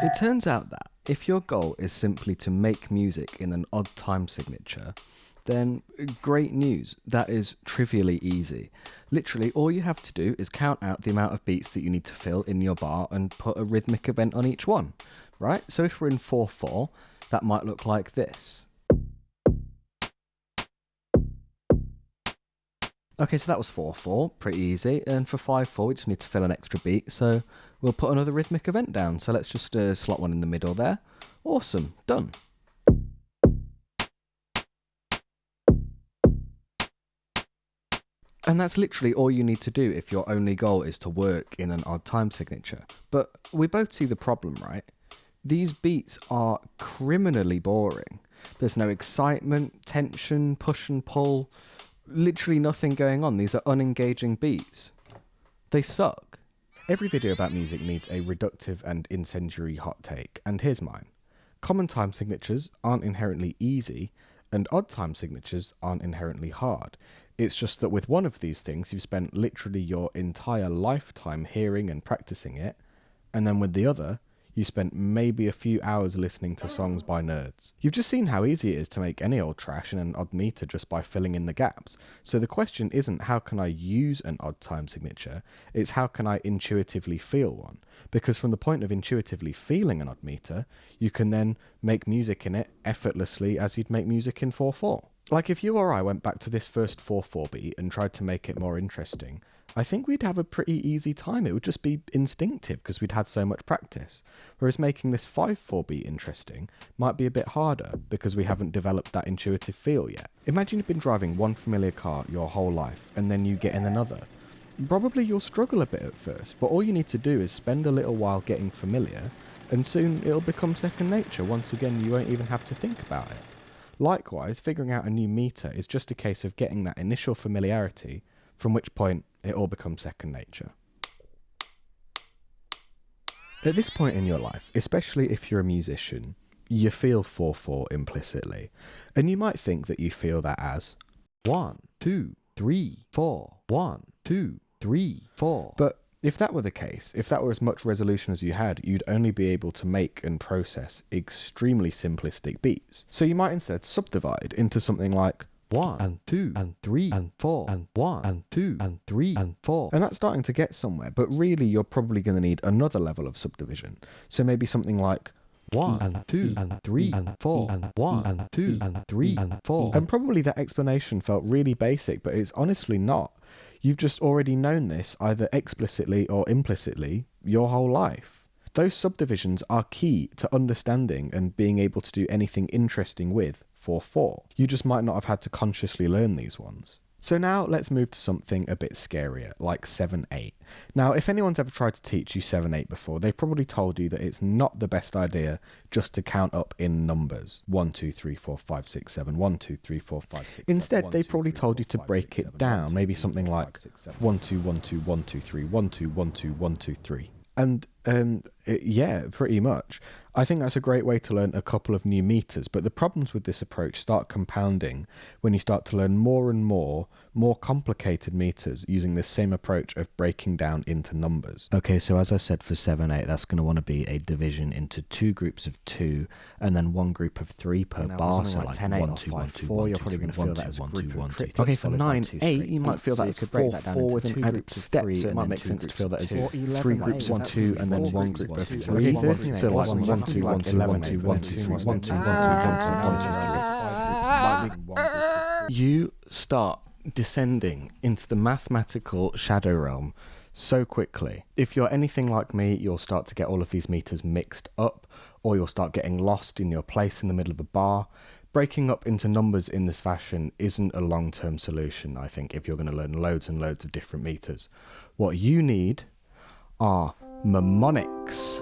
It turns out that if your goal is simply to make music in an odd time signature, then great news, that is trivially easy. Literally, all you have to do is count out the amount of beats that you need to fill in your bar and put a rhythmic event on each one, right? So if we're in 4/4, that might look like this. Okay, so that was 4/4, pretty easy. And for 5/4, we just need to fill an extra beat, so we'll put another rhythmic event down. So let's just slot one in the middle there. Awesome, done. And that's literally all you need to do if your only goal is to work in an odd time signature. But we both see the problem, right? These beats are criminally boring. There's no excitement, tension, push and pull. Literally nothing going on. These are unengaging beats. They suck. Every video about music needs a reductive and incendiary hot take, and here's mine. Common time signatures aren't inherently easy, and odd time signatures aren't inherently hard. It's just that with one of these things, you've spent literally your entire lifetime hearing and practicing it, and then with the other, you spent maybe a few hours listening to songs by nerds. You've just seen how easy it is to make any old trash in an odd meter just by filling in the gaps. So the question isn't how can I use an odd time signature, it's how can I intuitively feel one. Because from the point of intuitively feeling an odd meter, you can then make music in it effortlessly as you'd make music in 4/4. Like if you or I went back to this first 4/4 beat and tried to make it more interesting, I think we'd have a pretty easy time. It would just be instinctive because we'd had so much practice. Whereas making this 5/4 beat interesting might be a bit harder because we haven't developed that intuitive feel yet. Imagine you've been driving one familiar car your whole life and then you get in another. Probably you'll struggle a bit at first, but all you need to do is spend a little while getting familiar and soon it'll become second nature. Once again, you won't even have to think about it. Likewise, figuring out a new meter is just a case of getting that initial familiarity, from which point it all becomes second nature. At this point in your life, especially if you're a musician, you feel 4/4 implicitly, and you might think that you feel that as 1, 2, 3, 4, 1, 2, 3, 4. But if that were the case, if that were as much resolution as you had, you'd only be able to make and process extremely simplistic beats. So you might instead subdivide into something like 1 and 2 and 3 and 4 and 1 and 2 and 3 and 4. And that's starting to get somewhere, but really you're probably going to need another level of subdivision. So maybe something like 1 and 2 and 3 and 4 and 1 and 2 and 3 and 4. And probably that explanation felt really basic, but it's honestly not. You've just already known this, either explicitly or implicitly, your whole life. Those subdivisions are key to understanding and being able to do anything interesting with 4/4. You just might not have had to consciously learn these ones. So now let's move to something a bit scarier, like 7/8. Now, if anyone's ever tried to teach you 7/8 before, they've probably told you that it's not the best idea just to count up in numbers. 1, 2, 3, 4, 5, 6, 7, 1, 2, 3, 4, 5, 6, 7. Instead, they probably told you to break it down, maybe something like 1, 2, 1, 2, 1, 2, 3, 1, 2, 1, 2, 1, 2, 3. And yeah, pretty much. I think that's a great way to learn a couple of new meters, but the problems with this approach start compounding when you start to learn more and more complicated meters using this same approach of breaking down into numbers. Okay, so as I said for 7/8, that's going to want to be a division into two groups of 2 and then one group of 3 per bar. So like 10/8 1, or 2, 1, 2, 5/4, 1, you're 2, probably 3, going to feel 1, that 2, as a 1, group 2, of 1, 2, 3. triptych. Okay, for followed by 9/8, 2, you might feel so that you as could break that down 4/4 into with two an added groups of step, 3 so it and might then make two sense to groups feel of that as 2. 3 groups of 2 and then one group of 3. So like 1, 2, 1, 2, 1, 2, 1, 2, 3, 1, 2, 1, 2, 1, 2, 1, 2, 3. You start descending into the mathematical shadow realm so quickly. If you're anything like me, you'll start to get all of these meters mixed up, or you'll start getting lost in your place in the middle of a bar. Breaking up into numbers in this fashion isn't a long-term solution, I think, if you're going to learn loads and loads of different meters. What you need are mnemonics.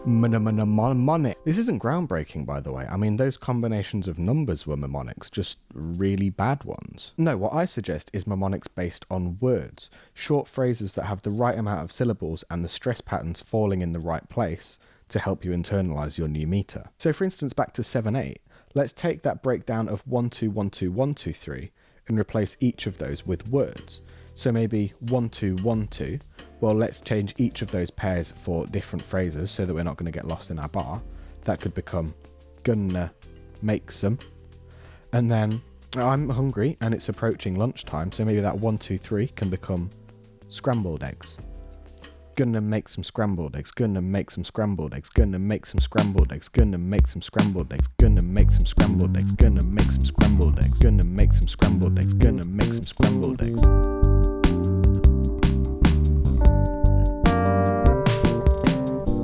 Mnemonic. This isn't groundbreaking, by the way. I mean, those combinations of numbers were mnemonics, just really bad ones. No, what I suggest is mnemonics based on words. Short phrases that have the right amount of syllables and the stress patterns falling in the right place to help you internalize your new meter. So for instance, back to 7/8, let's take that breakdown of 1, 2, 1, 2, 1, 2, 3 and replace each of those with words. So maybe 1 2 1 2. Well, let's change each of those pairs for different phrases so that we're not going to get lost in our bar. That could become gonna make some. And then I'm hungry and it's approaching lunchtime, so maybe that 1 2 3 can become scrambled eggs. Gonna make some scrambled eggs, gonna make some scrambled eggs, gonna make some scrambled eggs, gonna make some scrambled eggs, gonna make some scrambled eggs, gonna make some scrambled eggs, gonna make some scrambled eggs, gonna make some scrambled eggs.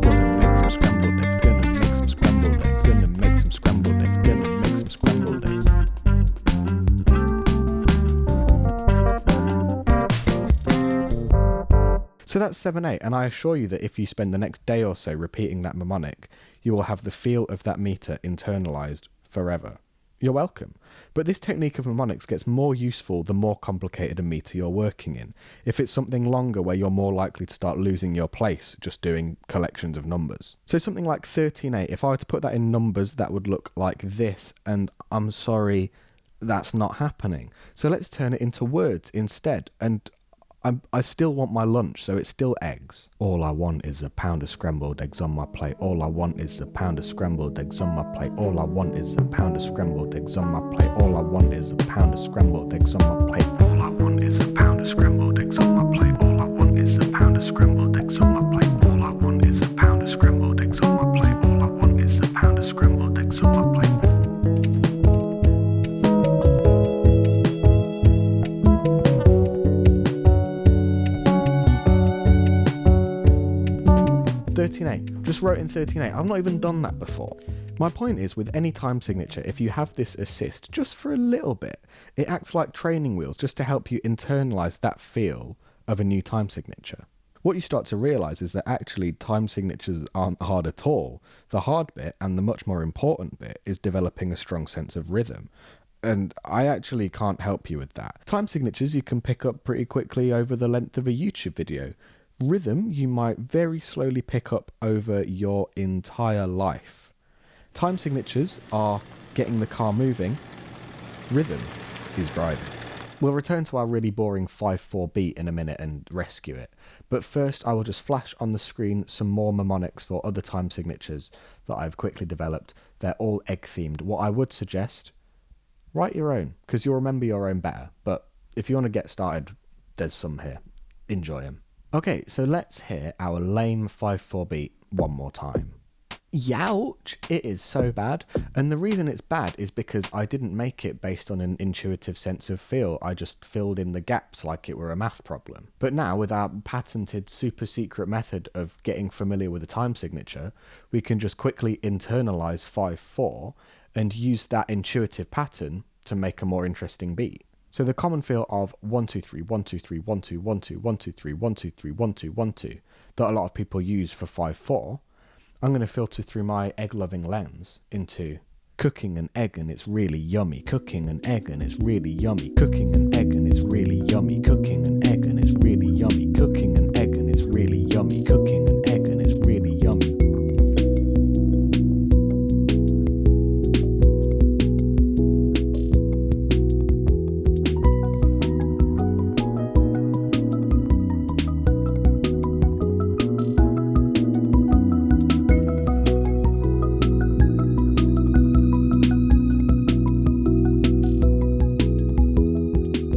Gonna make some scrambled eggs, gonna make some scrambled eggs, gonna make some scrambled eggs, gonna make some scrambled eggs. So that's 7/8, and I assure you that if you spend the next day or so repeating that mnemonic, you will have the feel of that meter internalized forever. You're welcome. But this technique of mnemonics gets more useful the more complicated a meter you're working in. If it's something longer where you're more likely to start losing your place just doing collections of numbers. So something like 13/8, if I were to put that in numbers, that would look like this, and I'm sorry, that's not happening. So let's turn it into words instead, and I still want my lunch, so it's still eggs. All I want is a pound of scrambled eggs on my plate. All I want is a pound of scrambled eggs on my plate. All I want is a pound of scrambled eggs on my plate. All I want is a pound of scrambled eggs on my plate. All I want is a pound of scrambled eggs on my plate. All I want is a pound of scrambled eggs on my plate. All I want is a pound of scrambled eggs on my plate. All I want is a pound of scrambled eggs on my plate. 13/8. Just wrote in 13/8. I've not even done that before. My point is, with any time signature, if you have this assist just for a little bit, it acts like training wheels just to help you internalize that feel of a new time signature. What you start to realize is that actually time signatures aren't hard at all. The hard bit, and the much more important bit, is developing a strong sense of rhythm. And I actually can't help you with that. Time signatures you can pick up pretty quickly over the length of a YouTube video. Rhythm you might very slowly pick up over your entire life. Time signatures are getting the car moving. Rhythm is driving. We'll return to our really boring 5/4 beat in a minute and rescue it. But first I will just flash on the screen some more mnemonics for other time signatures that I've quickly developed. They're all egg themed. What I would suggest, write your own, because you'll remember your own better. But if you want to get started, there's some here. Enjoy them. Okay, so let's hear our lame 5/4 beat one more time. Youch! It is so bad. And the reason it's bad is because I didn't make it based on an intuitive sense of feel. I just filled in the gaps like it were a math problem. But now, with our patented super secret method of getting familiar with a time signature, we can just quickly internalize 5/4 and use that intuitive pattern to make a more interesting beat. So the common feel of 1 2 3 1 2 3 1 2 1 2 1 2 3 1 2 3 1 2 1 2 that a lot of people use for 5/4, I'm going to filter through my egg-loving lens into cooking an egg and it's really yummy. Cooking an egg and it's really yummy. Cooking an egg and it's really yummy. Cooking an egg and it's really yummy. Cooking an egg and it's really yummy. Cooking an egg and it's really yummy.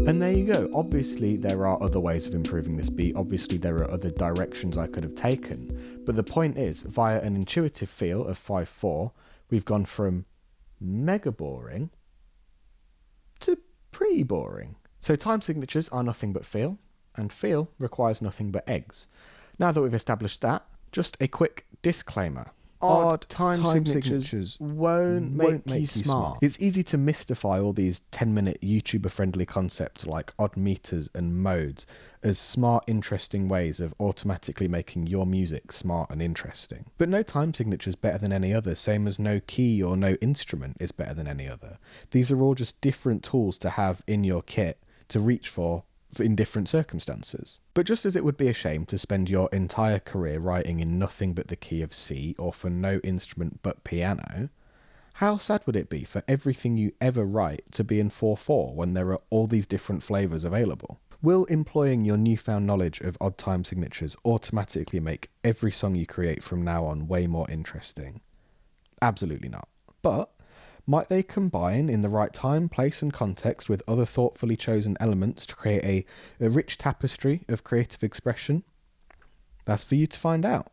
And there you go. Obviously, there are other ways of improving this beat. Obviously, there are other directions I could have taken. But the point is, via an intuitive feel of 5/4, we've gone from mega boring to pretty boring. So time signatures are nothing but feel, and feel requires nothing but eggs. Now that we've established that, just a quick disclaimer. Odd time signatures won't make you smart. It's easy to mystify all these 10-minute YouTuber-friendly concepts like odd meters and modes as smart, interesting ways of automatically making your music smart and interesting. But no time signature is better than any other, same as no key or no instrument is better than any other. These are all just different tools to have in your kit to reach for in different circumstances. But just as it would be a shame to spend your entire career writing in nothing but the key of C or for no instrument but piano, how sad would it be for everything you ever write to be in 4/4 when there are all these different flavours available? Will employing your newfound knowledge of odd time signatures automatically make every song you create from now on way more interesting? Absolutely not. But might they combine in the right time, place and context with other thoughtfully chosen elements to create a rich tapestry of creative expression? That's for you to find out.